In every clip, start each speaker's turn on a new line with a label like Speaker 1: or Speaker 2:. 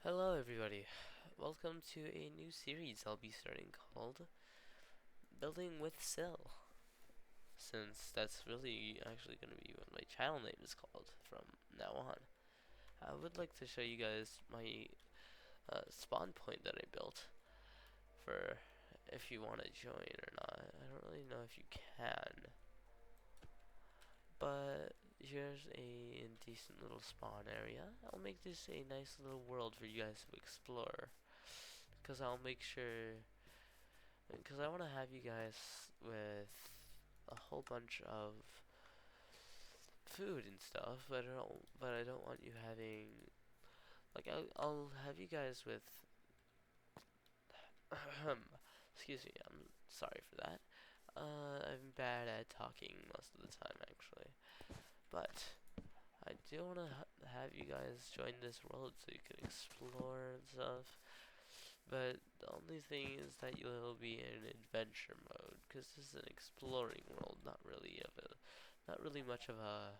Speaker 1: Hello everybody, welcome to a new series I'll be starting called Building with Sil, since that's really actually going to be what my channel name is called from now on. I would like to show you guys my spawn point that I built for if you want to join or not. I don't really know if you can, but here's a decent little spawn area. I'll make this a nice little world for you guys to explore, because I'll make sure because I want to have you guys with a whole bunch of food and stuff, but I don't want you having like I'll have you guys with excuse me, I'm sorry for that. I'm bad at talking most of the time actually, but I do want to have you guys join this world so you can explore and stuff. But the only thing is that you'll be in adventure mode, because this is an exploring world, not really much of a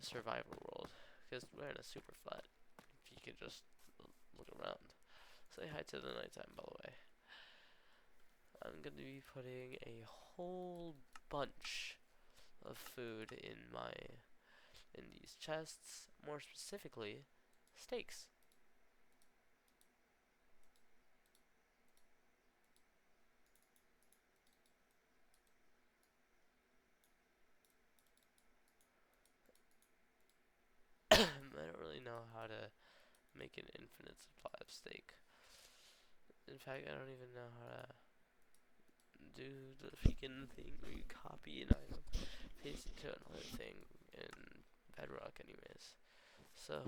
Speaker 1: survival world. Because we're in a super flat. If you can just look around. Say hi to the nighttime, by the way. I'm gonna be putting a whole bunch of food in these chests. More specifically, steaks. I don't really know how to make an infinite supply of steak. In fact, I don't even know how to do the freaking thing where you copy an item, paste it to another thing in Bedrock anyways. So,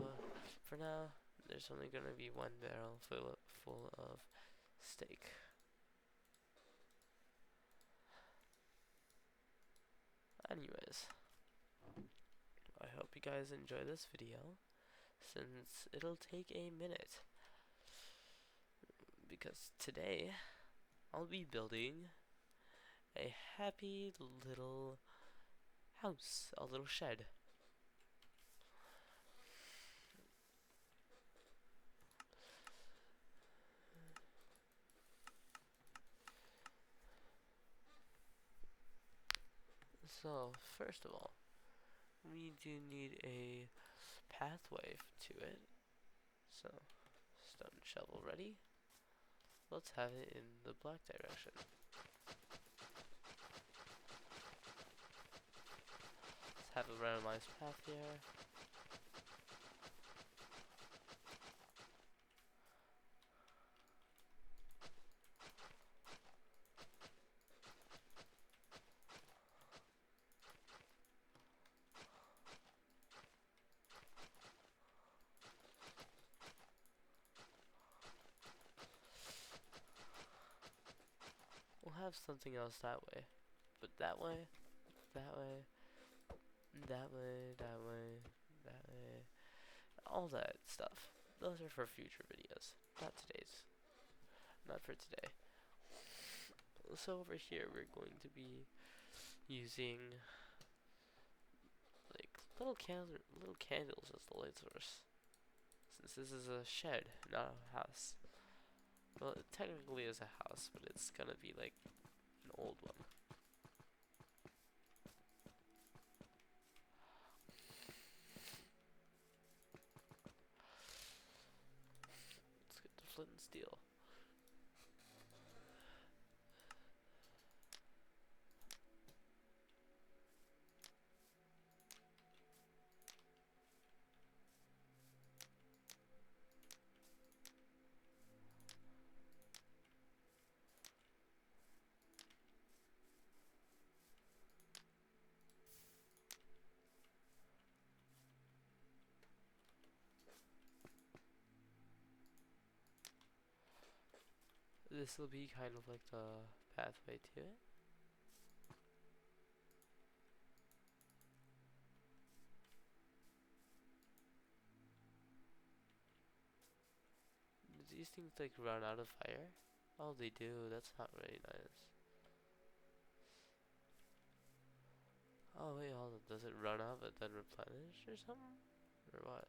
Speaker 1: for now, there's only gonna be one barrel full of steak. Anyways, I hope you guys enjoy this video, since it'll take a minute. Because today, I'll be building a happy little house, a little shed. So, first of all, we do need a pathway to it. So, stone shovel ready. Let's have it in the black direction. Let's have a randomized path here. We'll have something else that way. But that way, that way, that way, that way, that way. All that stuff. Those are for future videos. Not today's. Not for today. So over here we're going to be using like little candles as the light source. Since this is a shed, not a house. Well, it technically is a house, but it's gonna be like an old one. Let's get the flint and steel. This will be kind of like the pathway to it. Do these things like run out of fire? Oh, they do. That's not very nice. Oh wait, hold on. Does it run out but then replenish or something? Or what?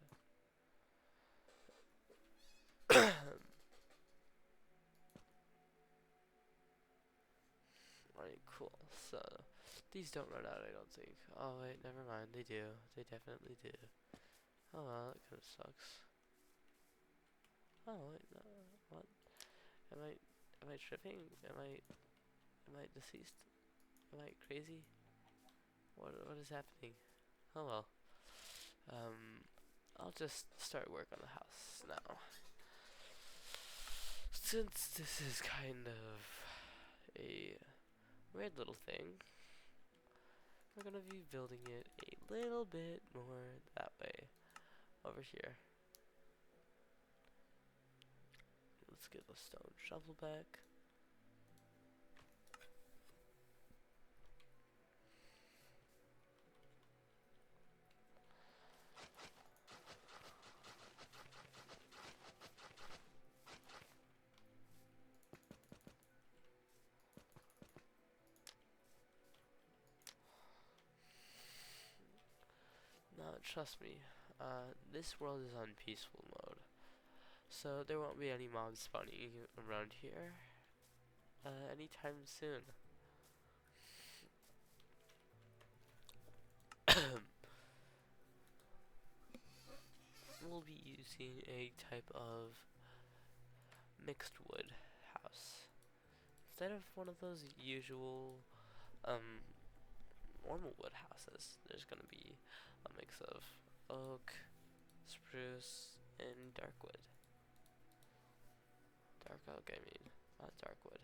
Speaker 1: Cool. So these don't run out, I don't think. Oh wait, never mind. They do. They definitely do. Oh well, that kind of sucks. Oh wait, no. What? Am I? Am I tripping? Am I deceased? Am I crazy? What is happening? Oh well. I'll just start work on the house now. Since this is kind of a weird little thing, we're gonna be building it a little bit more that way over here. Let's get the stone shovel back. Now, trust me, this world is on peaceful mode, so there won't be any mobs spawning around here anytime soon. We'll be using a type of mixed wood house. Instead of one of those usual normal wood houses, there's gonna be a mix of oak, spruce, and dark wood. Dark oak, I mean, not dark wood.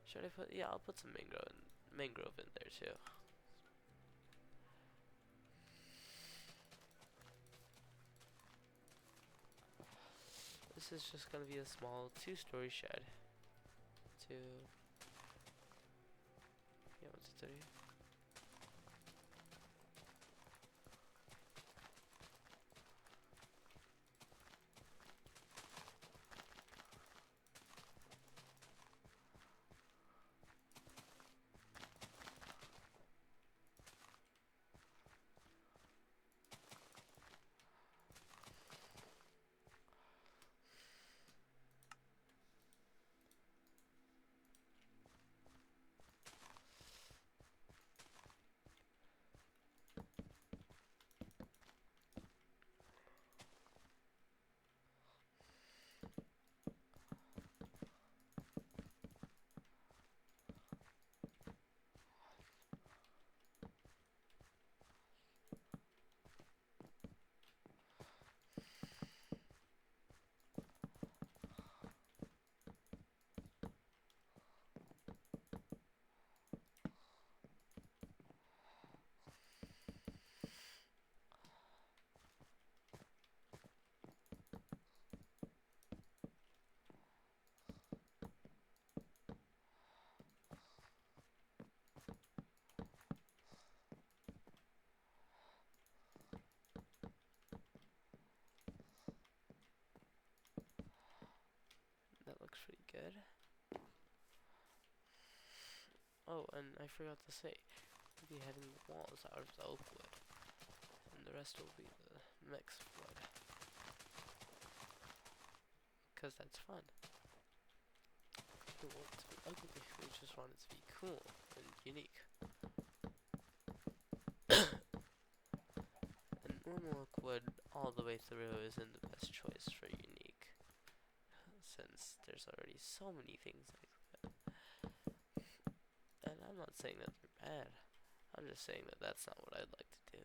Speaker 1: Should I put? Yeah, I'll put some mangrove in there too. This is just gonna be a small 2-story shed. Yeah, what's it, 3? That looks pretty good. Oh, and I forgot to say, we'll be having the walls out of the oak wood, and the rest will be the mixed wood. Cause that's fun. We don't want it to be ugly, we just want it to be cool and unique. And normal oak wood all the way through isn't the best choice for unique, since there's already so many things like that. And I'm not saying that they're bad, I'm just saying that that's not what I'd like to do.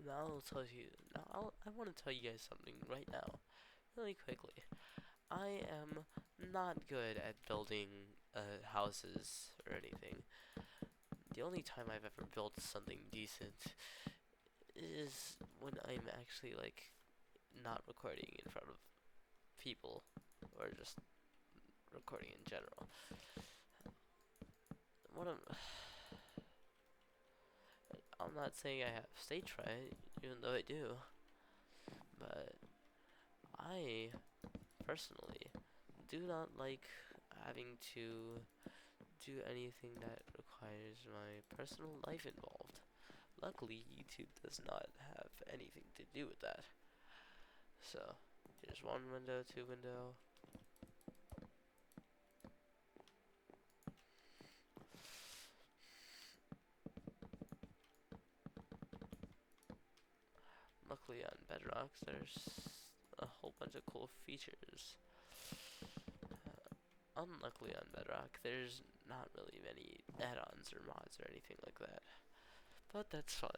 Speaker 1: Now I'll tell you, I want to tell you guys something right now, really quickly. I am not good at building houses or anything. The only time I've ever built something decent is when I'm actually like not recording in front of people or just recording in general. What am I'm not saying I have stage fright, even though I do, but I personally do not like having to do anything that requires my personal life involved. Luckily, YouTube does not have anything to do with that. So, here's one window, two window. Luckily on Bedrock, there's a whole bunch of cool features. Unluckily on Bedrock, there's not really many add-ons or mods or anything like that. But that's fun.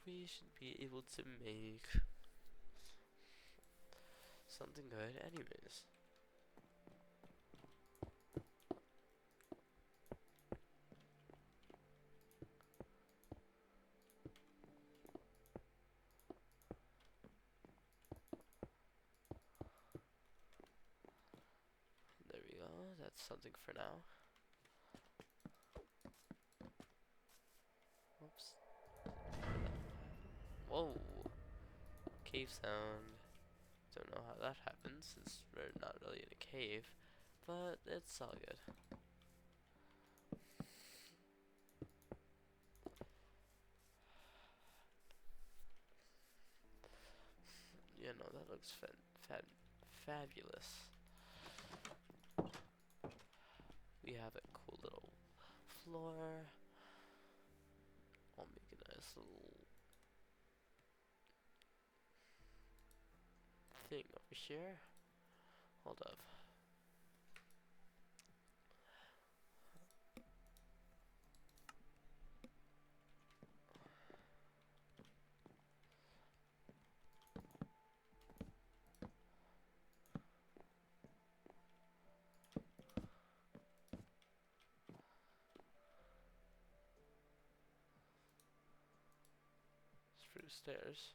Speaker 1: We should be able to make something good anyways. There we go, that's something for now. Whoops. Whoa! Cave sound. Don't know how that happens, since we're not really in a cave, but it's all good. Yeah, no, that looks fabulous. We have a cool little floor. I'll make a nice little thing over here. Hold up. Spruce stairs.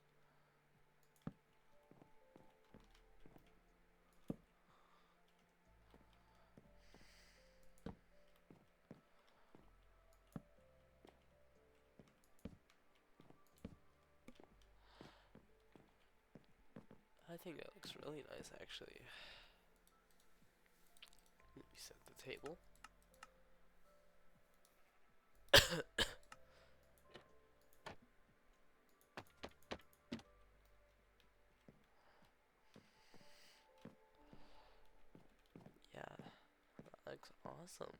Speaker 1: I think that looks really nice, actually. Let me set the table. Yeah, that looks awesome.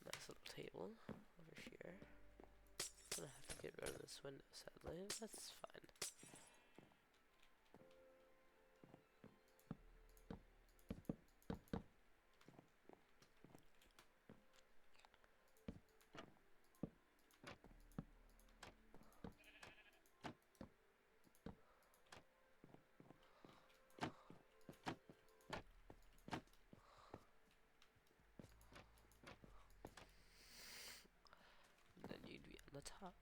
Speaker 1: Nice little table over here. Gonna have to get rid of this window, sadly. That's fine. And then you'd be on the top.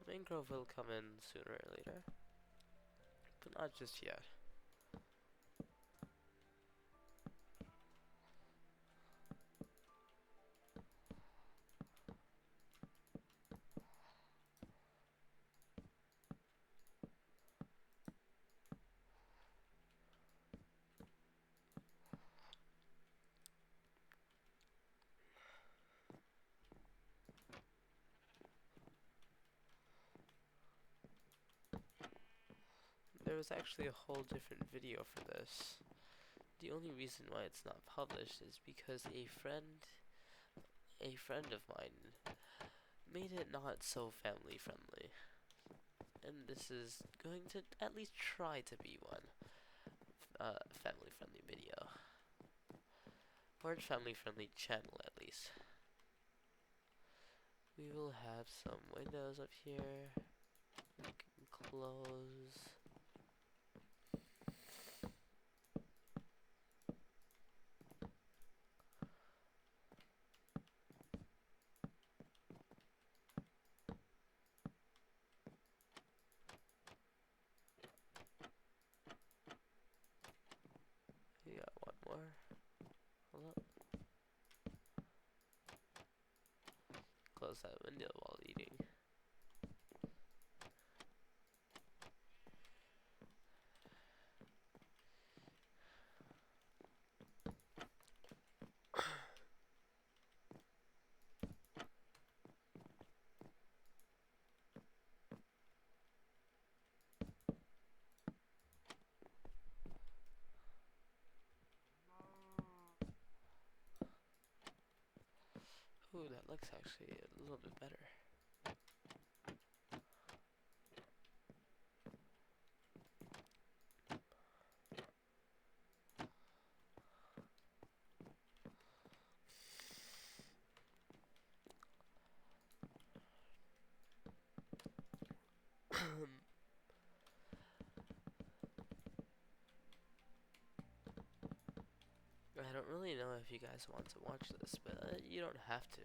Speaker 1: Mangrove will come in sooner or later, but not just yet. There was actually a whole different video for this. The only reason why it's not published is because a friend a friend of mine made it not so family friendly. And this is going to at least try to be one family friendly video. Or family friendly channel at least. We will have some windows up here. We can close. We got one more. Hold up. Close that window while eating. Ooh, that looks actually a little bit better. I don't really know if you guys want to watch this, but you don't have to.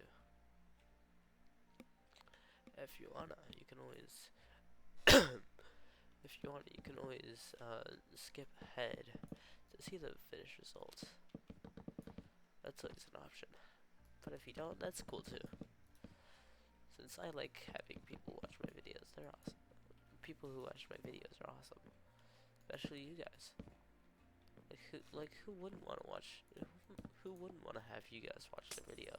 Speaker 1: If you wanna, you can always if you want, you can always skip ahead to see the finished result. That's always an option. But if you don't, that's cool too. Since I like having people watch my videos, they're awesome. People who watch my videos are awesome. Especially you guys. Who wouldn't want to watch? Who wouldn't want to have you guys watch the video?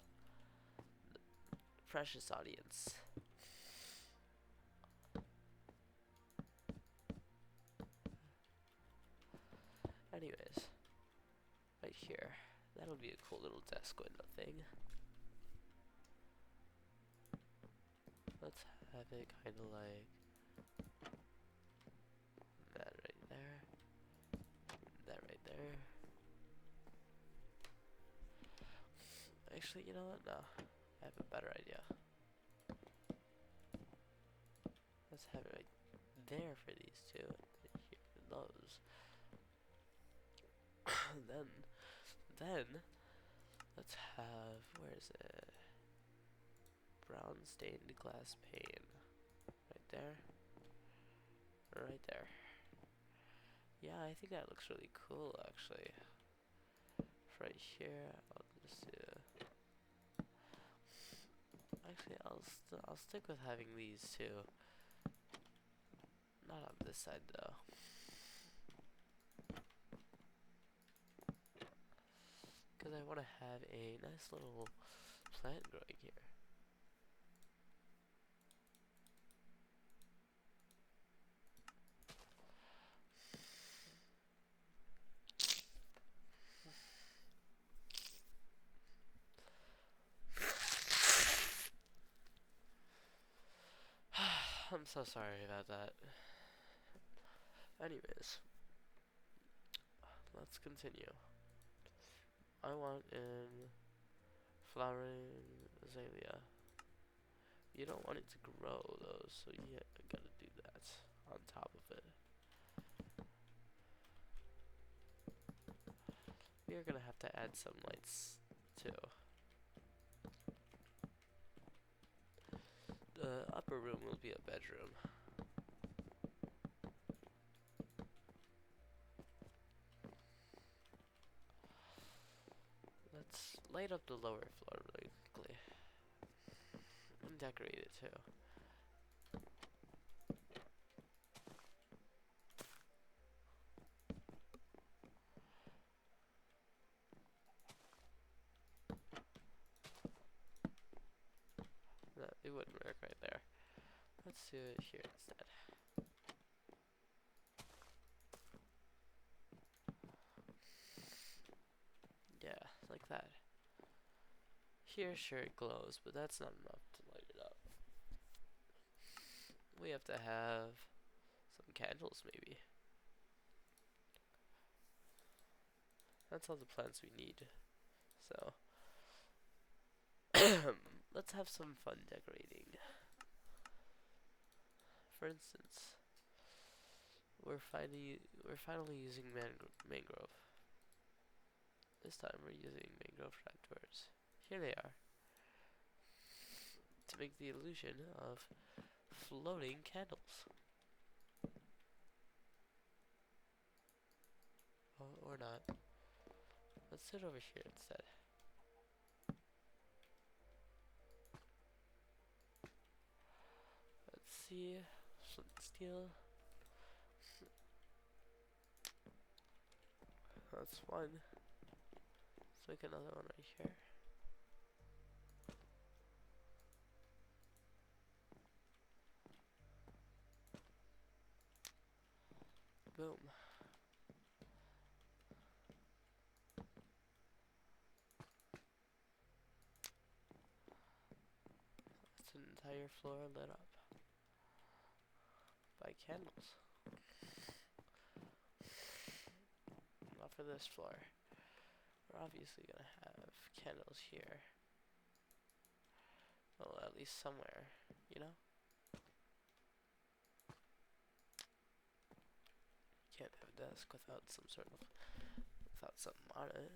Speaker 1: The precious audience. Anyways, right here, that'll be a cool little desk window thing. Let's have it kind of like that right there, that right there. Actually, you know what? No, I have a better idea. Let's have it right there for these two, and here for those. then, let's have, where is it? Brown stained glass pane. Right there. Right there. Yeah, I think that looks really cool, actually. Right here, I'll just do. Actually, I'll stick with having these two. Not on this side though. Because I want to have a nice little plant growing here. I'm so sorry about that. Anyways, let's continue. I want in flowering azalea. You don't want it to grow though, so you gotta do that on top of it. We are gonna have to add some lights too. The upper room will be a bedroom. Let's light up the lower floor really quickly. And decorate it too. No, it wouldn't work right there. Let's do it here instead. Yeah, like that. Here, sure, it glows, but that's not enough to light it up. We have to have some candles, maybe. That's all the plants we need. So, let's have some fun decorating. For instance, we're finally using mangrove. This time we're using mangrove trapdoors. Here they are, to make the illusion of floating candles. Oh, or not. Let's sit over here instead. Let's see. Flint and steel. That's one. Let's make another one right here. Boom. That's an entire floor lit up by candles. Not for this floor. We're obviously gonna have candles here. Well, at least somewhere, you know? Can't have a desk without without something on it.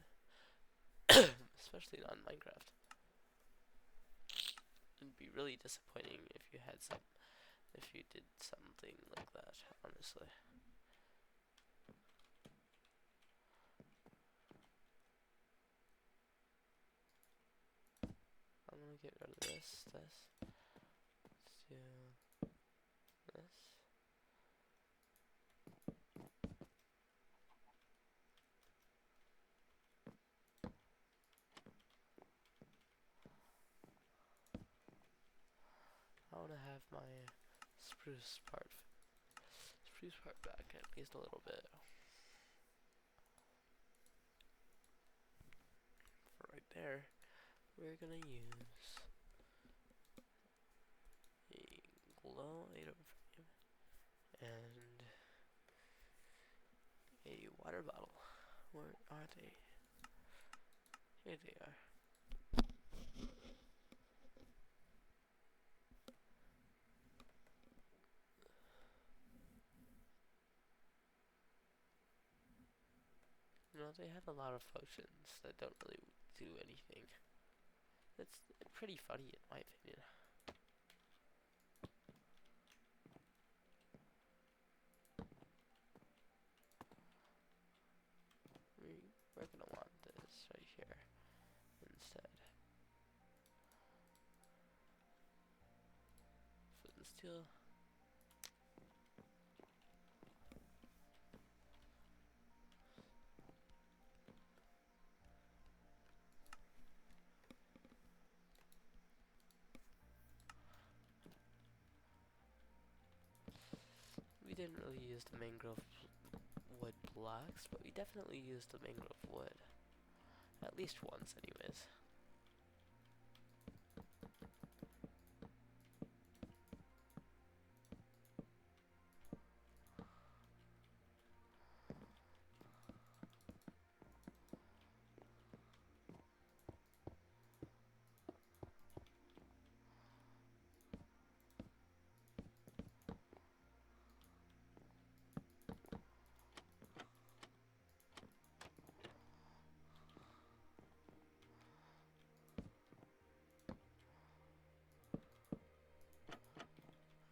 Speaker 1: Especially not in Minecraft. It'd be really disappointing if you did something like that, honestly. I'm gonna get rid of this. Let's do this. I wanna have my spruce part back at least a little bit. For right there, we're gonna use a glow item frame and a water bottle. Where are they? Here they are. You know, they have a lot of functions that don't really do anything. It's pretty funny in my opinion. We're gonna want this right here instead. Flint and steel. We didn't really use the mangrove wood blocks, but we definitely used the mangrove wood. At least once, anyways.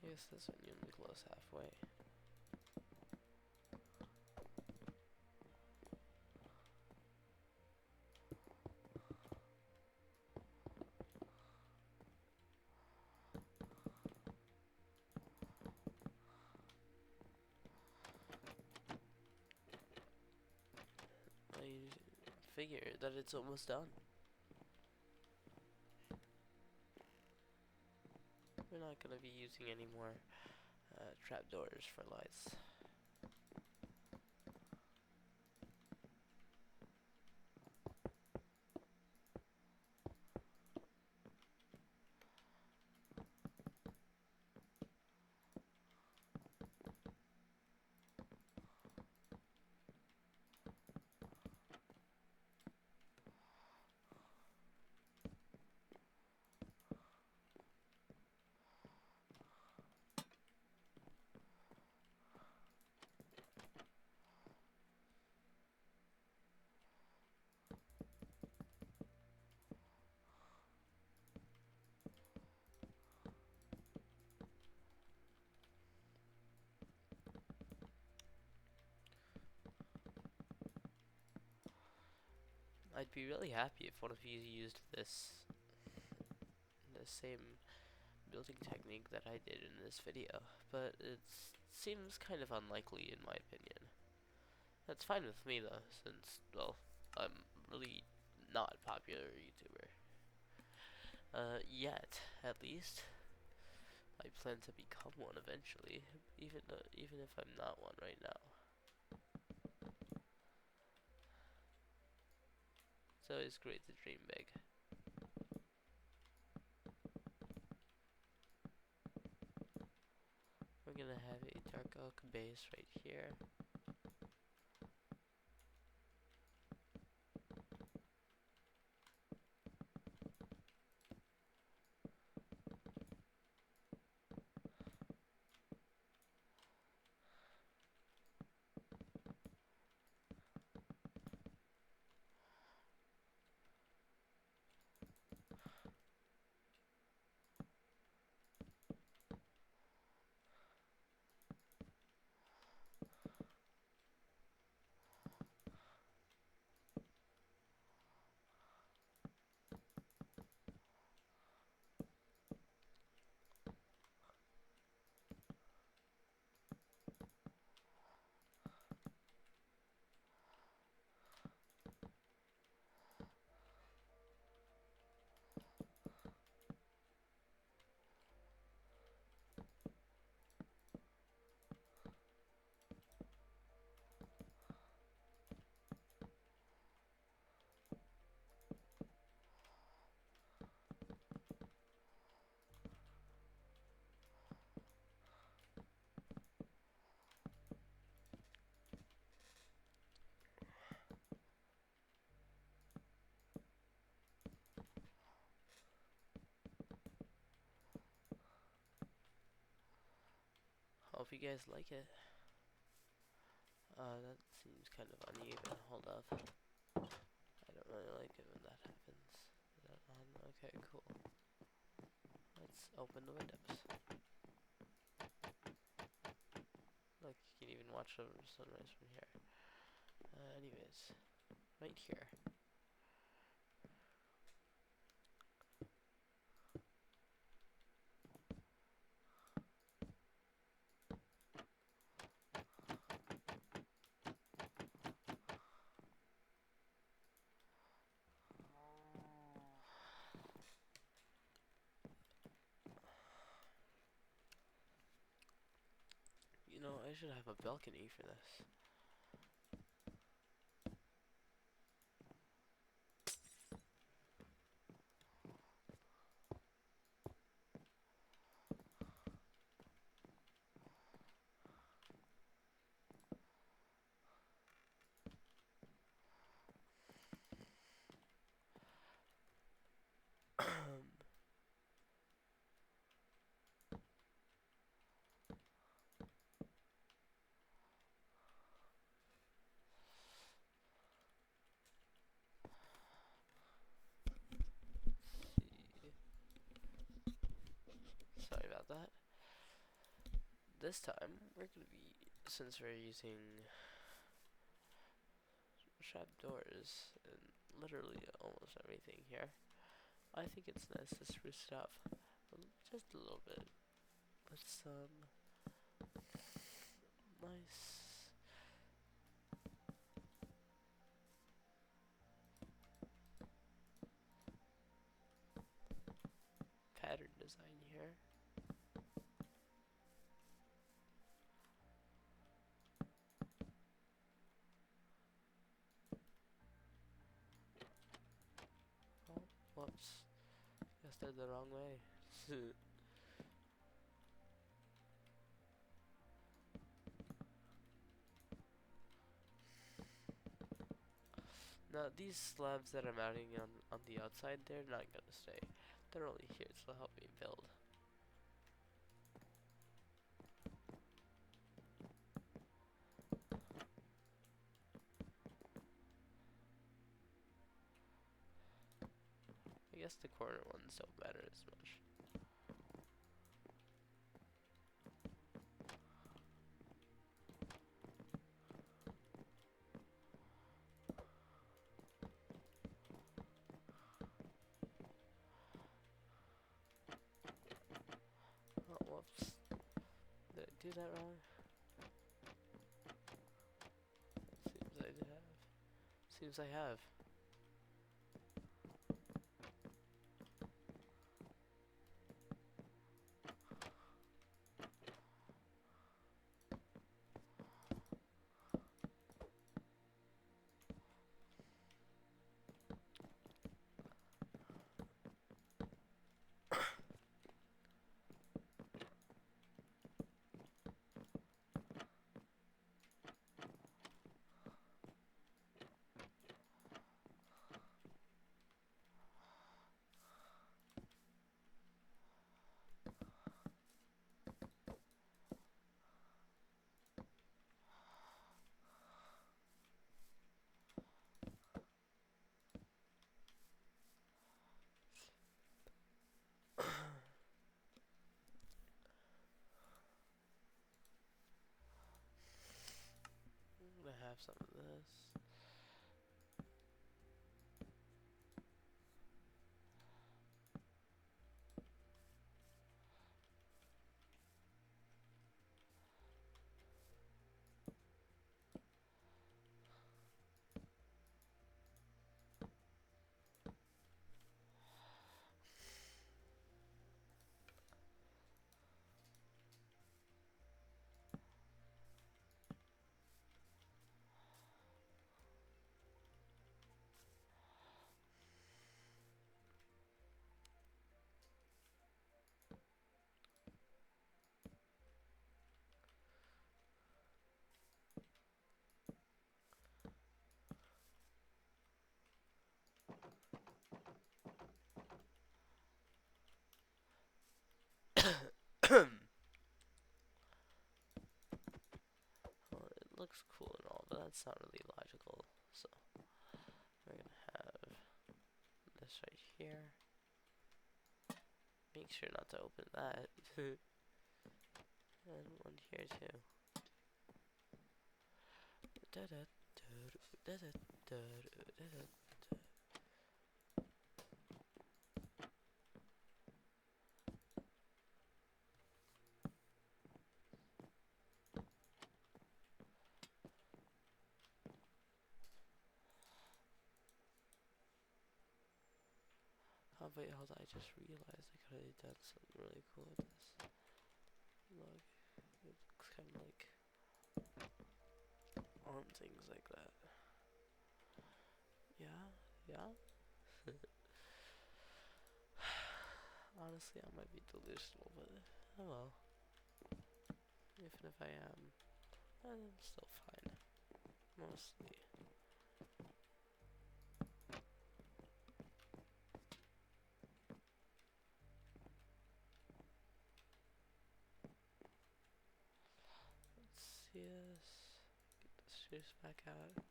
Speaker 1: I guess this one usually glows halfway. I figure that it's almost done. We're not gonna be using any more trapdoors for lights. I'd be really happy if one of you used the same building technique that I did in this video, but it seems kind of unlikely in my opinion. That's fine with me though, since, well, I'm really not a popular YouTuber. Yet, at least. I plan to become one eventually, even if I'm not one right now. It's always great to dream big. We're gonna have a dark oak base right here. Hope you guys like it. That seems kind of uneven. Hold up. I don't really like it when that happens. Is that on? Okay, cool. Let's open the windows. Look, you can even watch the sunrise from here. Anyways, right here. You know, I should have a balcony for this. Sorry about that. This time, we're gonna be, since we're using trapdoors and literally almost everything here, I think it's nice to spruce it up just a little bit with some nice pattern design here. Oh, whoops. Guess they're the wrong way. Now, these slabs that I'm adding on the outside, they're not gonna stay. They're only here to help me build. I guess the corner ones don't matter as much. do that wrong? Seems I did have. Seems I have. I'm gonna have some of this. Well, it looks cool and all, but that's not really logical. So we're gonna have this right here. Make sure not to open that. And one here too. Da da da da da da da. Oh wait, hold on, I just realized I could have done something really cool with this. Look, it looks kind of like on things like that. Yeah, yeah. Honestly, I might be delusional, but oh well. Even if I am, I'm still fine. Mostly. Let's see this. Get the shoes back out.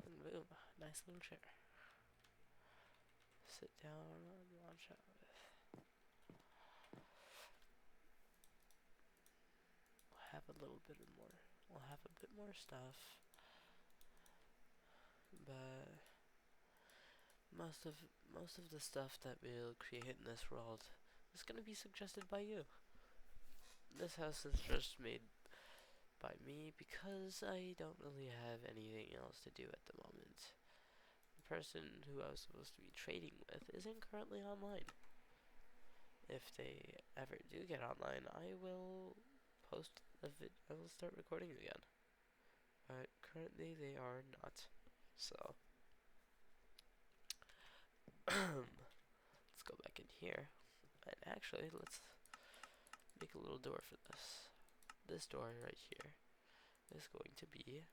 Speaker 1: And boom, nice little chair. Sit down and launch out with. We'll have a little bit more. We'll have a bit more stuff. But most of the stuff that we'll create in this world is gonna be suggested by you. This house is just made by me because I don't really have anything else to do at the moment. The person who I was supposed to be trading with isn't currently online. If they ever do get online, I will post a vid. I will start recording again. But currently they are not. So let's go back in here. And actually, let's make a little door for this. This door right here is going to be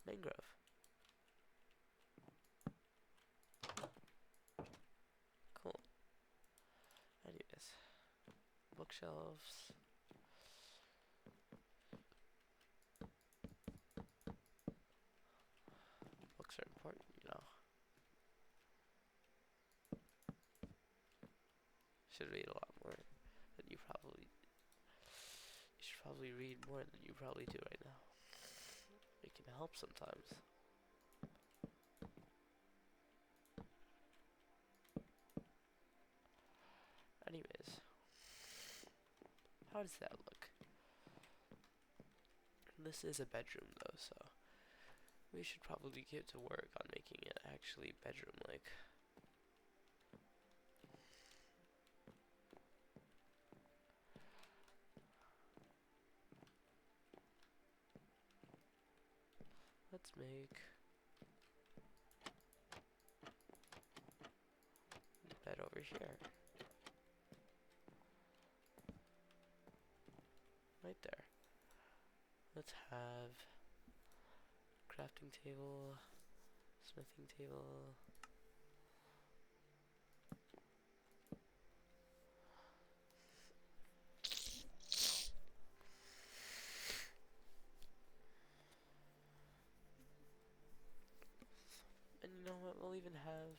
Speaker 1: mangrove. Cool. Anyways, bookshelves. Books are important, you know. Should read a lot more than you probably. You should probably read more than you probably do right now. It can help sometimes. Anyways, how does that look? This is a bedroom though, so we should probably get to work on making it actually bedroom-like. Let's make the bed over here. Right there. Let's have crafting table, smithing table. And you know what, we'll even have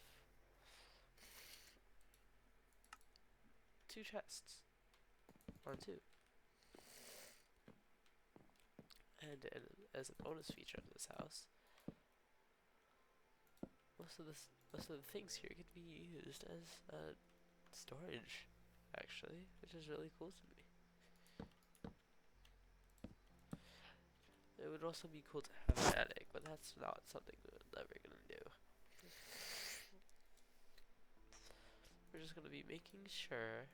Speaker 1: 2 chests. Or 2. And as a bonus feature of this house, most of the things here can be used as storage, actually, which is really cool to me. It would also be cool to have an attic, but that's not something we're ever gonna do. We're just gonna be making sure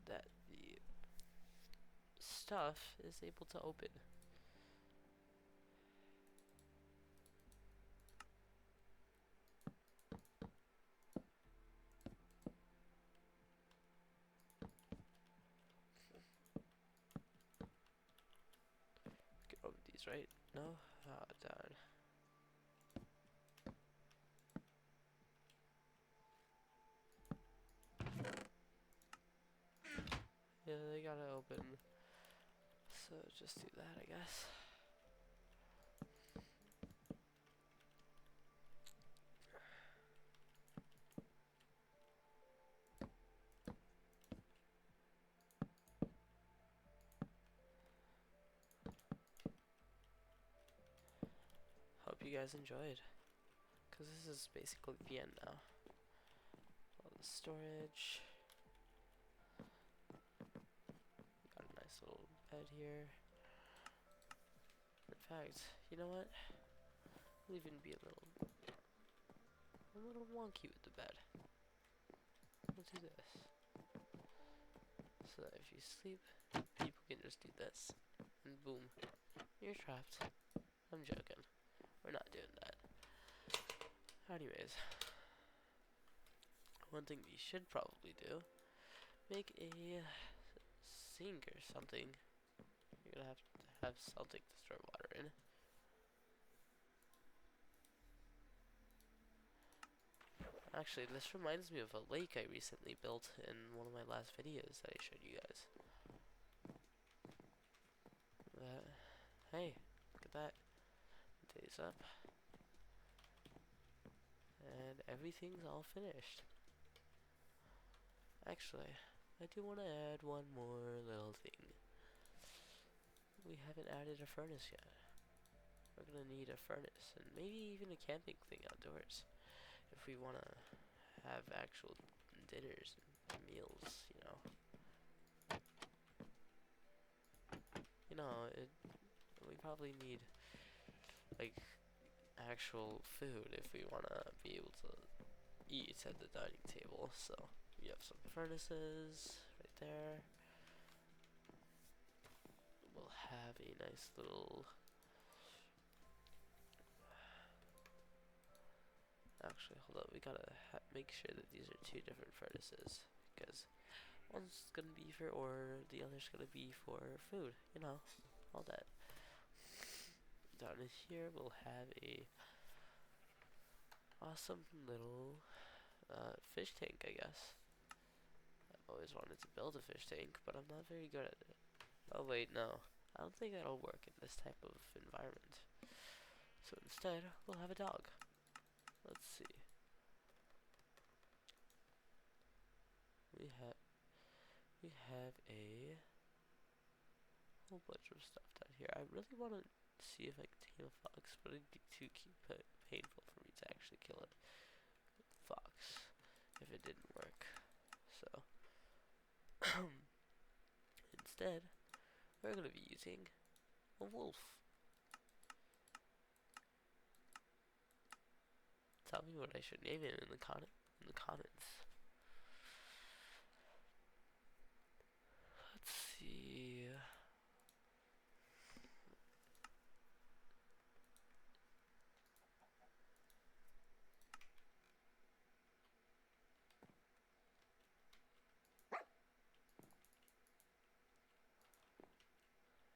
Speaker 1: that the stuff is able to open. Get over these, right? No? Ah, darn. Yeah, they gotta open. So just do that, I guess. Hope you guys enjoyed, because this is basically the end now. All the storage. Got a nice little bed here. In fact, you know what? We'll even be a little wonky with the bed. We'll do this. So that if you sleep, people can just do this. And boom, you're trapped. I'm joking. We're not doing that. Anyways, one thing we should probably do, make a sink or something. You're gonna have to have something to store water in. Actually, this reminds me of a lake I recently built in one of my last videos that I showed you guys. Hey, look at that. Day's up. And everything's all finished. Actually, I do want to add one more little thing. We haven't added a furnace yet. We're gonna need a furnace, and maybe even a camping thing outdoors. If we want to have actual dinners and meals, you know. We probably need, like, actual food if we want to be able to eat at the dining table. So, we have some furnaces right there. We'll have a nice little... Actually, hold up, we gotta make sure that these are 2 different furnaces, because one's gonna be for ore, the other's gonna be for food, you know, all that. Down in here, we'll have a awesome little fish tank, I guess. I've always wanted to build a fish tank, but I'm not very good at it. Oh wait, no. I don't think that'll work in this type of environment. So instead, we'll have a dog. Let's see. We have a whole bunch of stuff down here. I really want to see if I can tame a fox, but it'd be too painful for me to actually kill a fox if it didn't work. so instead, we're gonna be using a wolf. Tell me what I should name him in the comments. Let's see.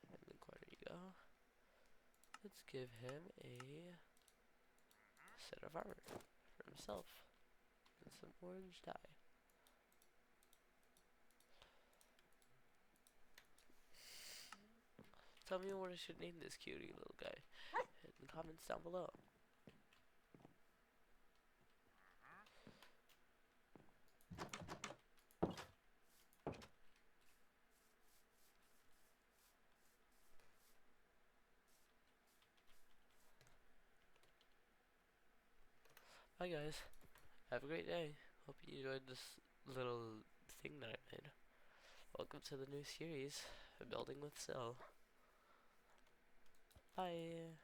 Speaker 1: In the corner you go. Let's give him a set of armor for himself and some orange dye. Tell me what I should name this cutie little guy in the comments down below. Bye guys. Have a great day. Hope you enjoyed this little thing that I made. Welcome to the new series, Building with Sil. Bye.